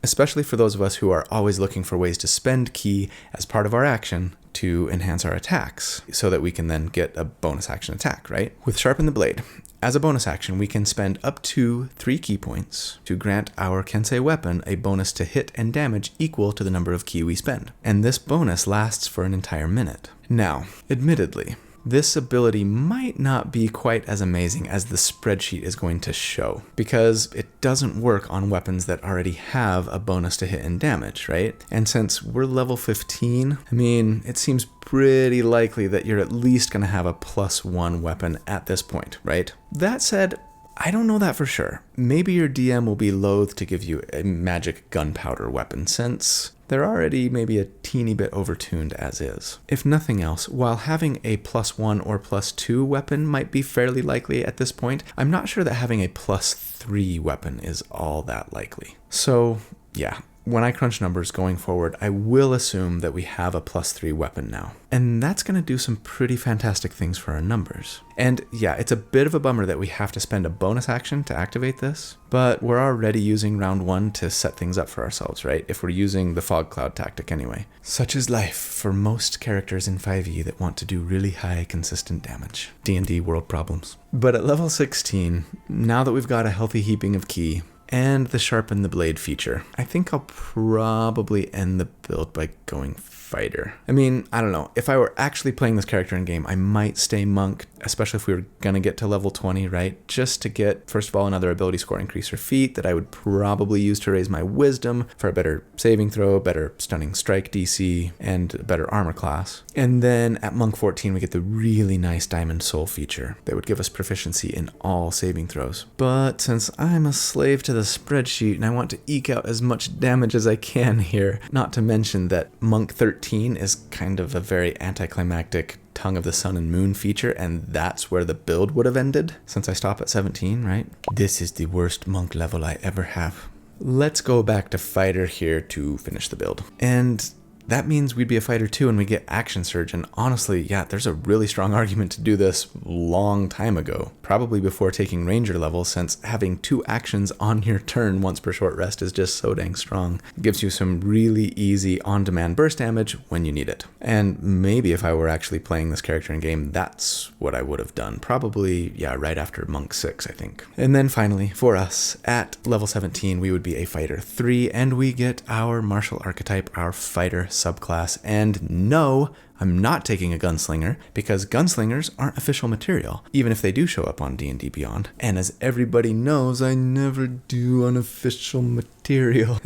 especially for those of us who are always looking for ways to spend ki as part of our action to enhance our attacks so that we can then get a bonus action attack, right? With Sharpen the Blade, as a bonus action, we can spend up to 3 ki points to grant our Kensei weapon a bonus to hit and damage equal to the number of ki we spend. And this bonus lasts for an entire minute. Now, admittedly, this ability might not be quite as amazing as the spreadsheet is going to show, because it doesn't work on weapons that already have a bonus to hit and damage, right? And since we're level 15, it seems pretty likely that you're at least going to have a +1 weapon at this point, right? That said, I don't know that for sure. Maybe your DM will be loath to give you a magic gunpowder weapon, since they're already maybe a teeny bit overtuned as is. If nothing else, while having a +1 or +2 weapon might be fairly likely at this point, I'm not sure that having a +3 weapon is all that likely. So yeah, when I crunch numbers going forward, I will assume that we have a +3 weapon now. And that's going to do some pretty fantastic things for our numbers. And yeah, it's a bit of a bummer that we have to spend a bonus action to activate this, but we're already using round 1 to set things up for ourselves, right? If we're using the fog cloud tactic anyway. Such is life for most characters in 5e that want to do really high consistent damage. D&D world problems. But at level 16, now that we've got a healthy heaping of ki, and the Sharpen the Blade feature, I think I'll probably end the build by going fighter. I don't know. If I were actually playing this character in game, I might stay monk, especially if we were going to get to level 20, right? Just to get, first of all, another ability score increase for feat that I would probably use to raise my wisdom for a better saving throw, better stunning strike DC, and a better armor class. And then at monk 14, we get the really nice Diamond Soul feature that would give us proficiency in all saving throws. But since I'm a slave to the spreadsheet and I want to eke out as much damage as I can here, not to mention that monk 13 13 is kind of a very anticlimactic Tongue of the Sun and Moon feature, and that's where the build would have ended, since I stop at 17, right? This is the worst monk level I ever have. Let's go back to fighter here to finish the build. And that means we'd be a fighter 2 and we get action surge, and honestly, yeah, there's a really strong argument to do this long time ago, probably before taking ranger level, since having 2 actions on your turn once per short rest is just so dang strong. It gives you some really easy on-demand burst damage when you need it. And maybe if I were actually playing this character in game, that's what I would have done. Probably, yeah, right after Monk 6, I think. And then finally, for us, at level 17, we would be a fighter 3, and we get our martial archetype, our fighter subclass. And no, I'm not taking a gunslinger, because gunslingers aren't official material, even if they do show up on D&D Beyond. And as everybody knows, I never do unofficial material,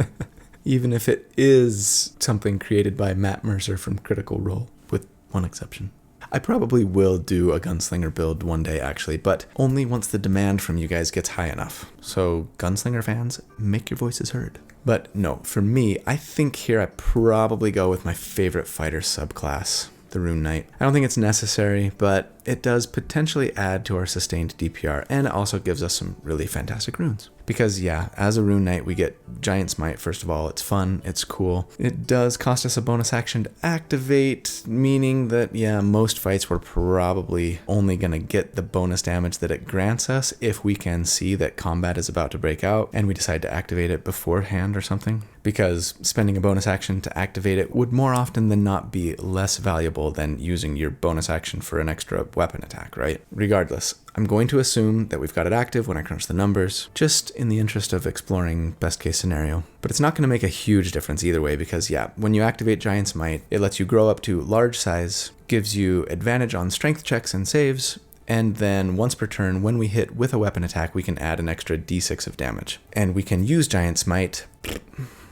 even if it is something created by Matt Mercer from Critical Role, with one exception. I probably will do a gunslinger build one day, actually, but only once the demand from you guys gets high enough. So gunslinger fans, make your voices heard. But no, for me, I think here I probably go with my favorite fighter subclass, the Rune Knight. I don't think it's necessary, but it does potentially add to our sustained DPR, and it also gives us some really fantastic runes. Because yeah, as a Rune Knight, we get Giant Smite, first of all. It's fun, it's cool. It does cost us a bonus action to activate, meaning that, yeah, most fights we're probably only going to get the bonus damage that it grants us if we can see that combat is about to break out and we decide to activate it beforehand or something. Because spending a bonus action to activate it would more often than not be less valuable than using your bonus action for an extra weapon attack, right? Regardless, I'm going to assume that we've got it active when I crunch the numbers, just in the interest of exploring best case scenario. But it's not going to make a huge difference either way, because yeah, when you activate Giant Smite, it lets you grow up to large size, gives you advantage on strength checks and saves, and then once per turn, when we hit with a weapon attack, we can add an extra d6 of damage. And we can use Giant Smite.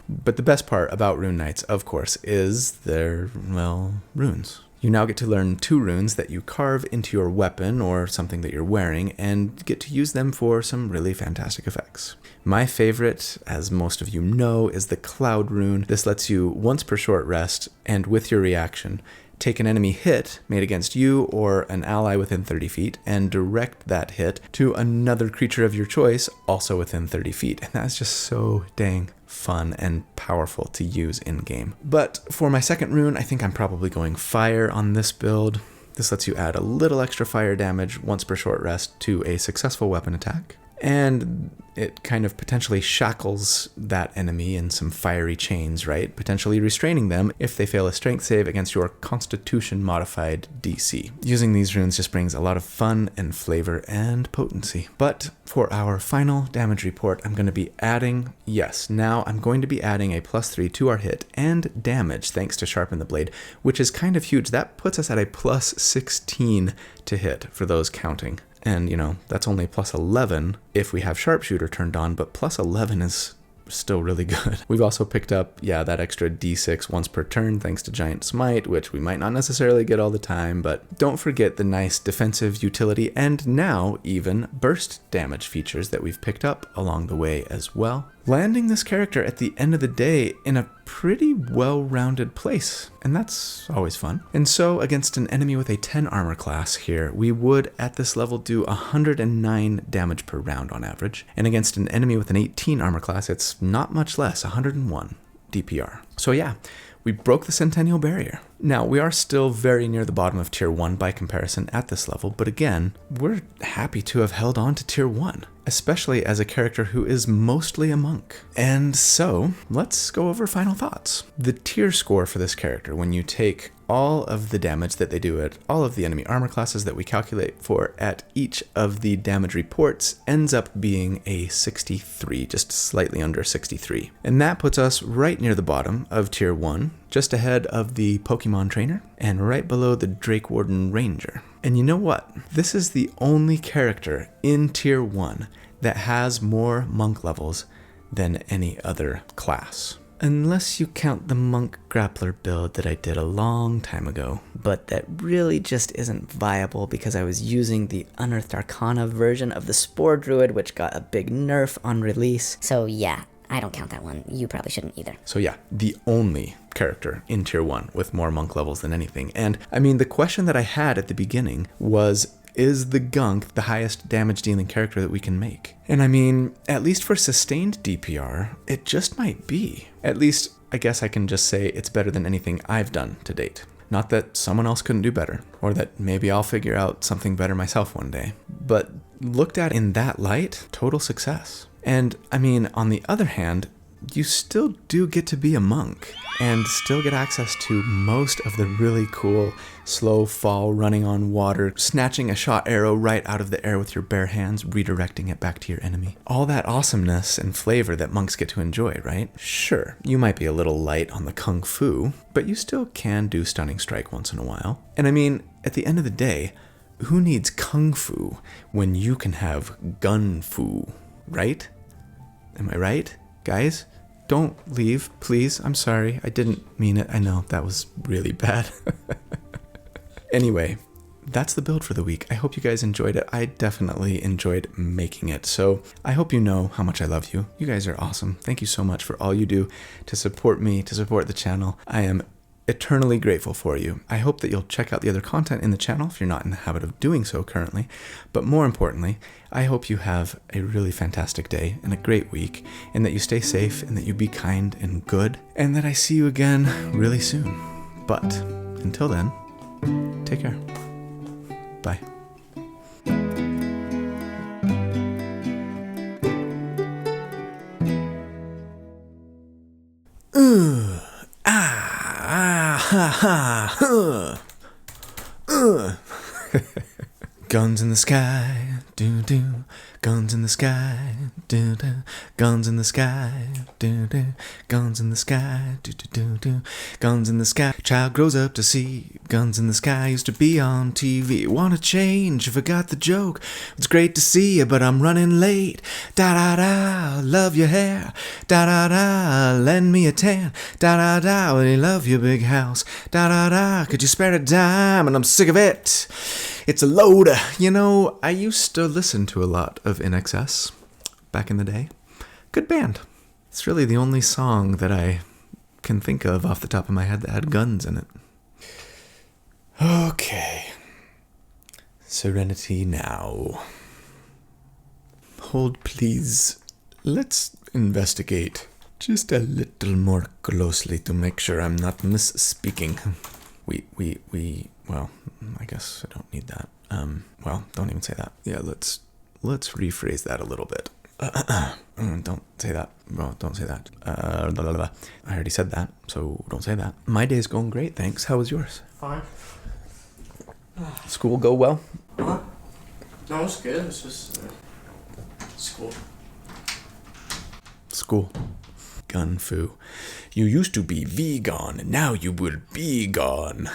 But the best part about Rune Knights, of course, is their, well, runes. You now get to learn 2 runes that you carve into your weapon or something that you're wearing, and get to use them for some really fantastic effects. My favorite, as most of you know, is the Cloud rune. This lets you, once per short rest, and with your reaction, take an enemy hit made against you or an ally within 30 feet and direct that hit to another creature of your choice also within 30 feet. And that's just so dang fun and powerful to use in game. But for my second rune, I think I'm probably going Fire on this build. This lets you add a little extra fire damage once per short rest to a successful weapon attack. And it kind of potentially shackles that enemy in some fiery chains, right? Potentially restraining them if they fail a strength save against your Constitution modified DC. Using these runes just brings a lot of fun and flavor and potency. But for our final damage report, I'm going to be adding, yes, now I'm going to be adding a +3 to our hit and damage thanks to Sharpen the Blade, which is kind of huge. That puts us at a +16 to hit for those counting. And, you know, that's only +11 if we have Sharpshooter turned on, but +11 is still really good. We've also picked up, yeah, that extra d6 once per turn thanks to Giant Smite, which we might not necessarily get all the time, but don't forget the nice defensive utility and now even burst damage features that we've picked up along the way as well. Landing this character at the end of the day in a pretty well-rounded place, and that's always fun. And so against an enemy with a 10 armor class here, we would at this level do 109 damage per round on average, and against an enemy with an 18 armor class, it's not much less, 101 DPR. So yeah, we broke the Centennial Barrier. Now, we are still very near the bottom of Tier 1 by comparison at this level, but again, we're happy to have held on to Tier 1, especially as a character who is mostly a monk. And so, let's go over final thoughts. The tier score for this character, when you take all of the damage that they do at all of the enemy armor classes that we calculate for at each of the damage reports, ends up being a 63, just slightly under 63. And that puts us right near the bottom of Tier 1, just ahead of the Pokemon Trainer, and right below the Drake Warden Ranger. And you know what? This is the only character in Tier 1 that has more monk levels than any other class. Unless you count the monk grappler build that I did a long time ago. But that really just isn't viable because I was using the Unearthed Arcana version of the Spore Druid, which got a big nerf on release. So yeah, I don't count that one. You probably shouldn't either. So yeah, the only character in tier 1 with more monk levels than anything. And I mean, the question that I had at the beginning was, is the Gunk the highest damage dealing character that we can make? And I mean, at least for sustained DPR, it just might be. At least, I guess I can just say it's better than anything I've done to date. Not that someone else couldn't do better, or that maybe I'll figure out something better myself one day. But looked at in that light, total success. And I mean, on the other hand, you still do get to be a monk and still get access to most of the really cool slow fall, running on water, snatching a shot arrow right out of the air with your bare hands, redirecting it back to your enemy. All that awesomeness and flavor that monks get to enjoy, right? Sure, you might be a little light on the kung fu, but you still can do stunning strike once in a while. And I mean, at the end of the day, who needs kung fu when you can have gun fu, right? Am I right, guys? Don't leave, please. I'm sorry. I didn't mean it. I know, that was really bad. Anyway, that's the build for the week. I hope you guys enjoyed it. I definitely enjoyed making it. So I hope you know how much I love you. You guys are awesome. Thank you so much for all you do to support me, to support the channel. I am eternally grateful for you. I hope that you'll check out the other content in the channel if you're not in the habit of doing so currently. But more importantly, I hope you have a really fantastic day and a great week, and that you stay safe and that you be kind and good, and that I see you again really soon. But until then, take care. Bye. Guns in the sky, doo-doo. Guns in the sky, doo-doo. Guns in the sky, doo-doo. Guns in the sky, doo-doo-doo-doo. Guns in the sky. Child grows up to see guns in the sky. Used to be on TV. Wanna change, you forgot the joke. It's great to see you, but I'm running late. Da-da-da, love your hair. Da-da-da, lend me a tan. Da-da-da, really love your big house. Da-da-da, could you spare a dime? And I'm sick of it. It's a load. You know, I used to listen to a lot of NXS back in the day. Good band. It's really the only song that I can think of off the top of my head that had guns in it. Okay. Serenity now. Hold, please. Let's investigate just a little more closely to make sure I'm not misspeaking. Well, I guess I don't need that. Well, don't even say that. Yeah, let's rephrase that a little bit. Don't say that. Well, don't say that. I already said that, so don't say that. My day's going great, thanks. How was yours? Fine. School go well? Huh? No, it's good. It's just school. School. Gun fu. You used to be vegan, and now you will be gone.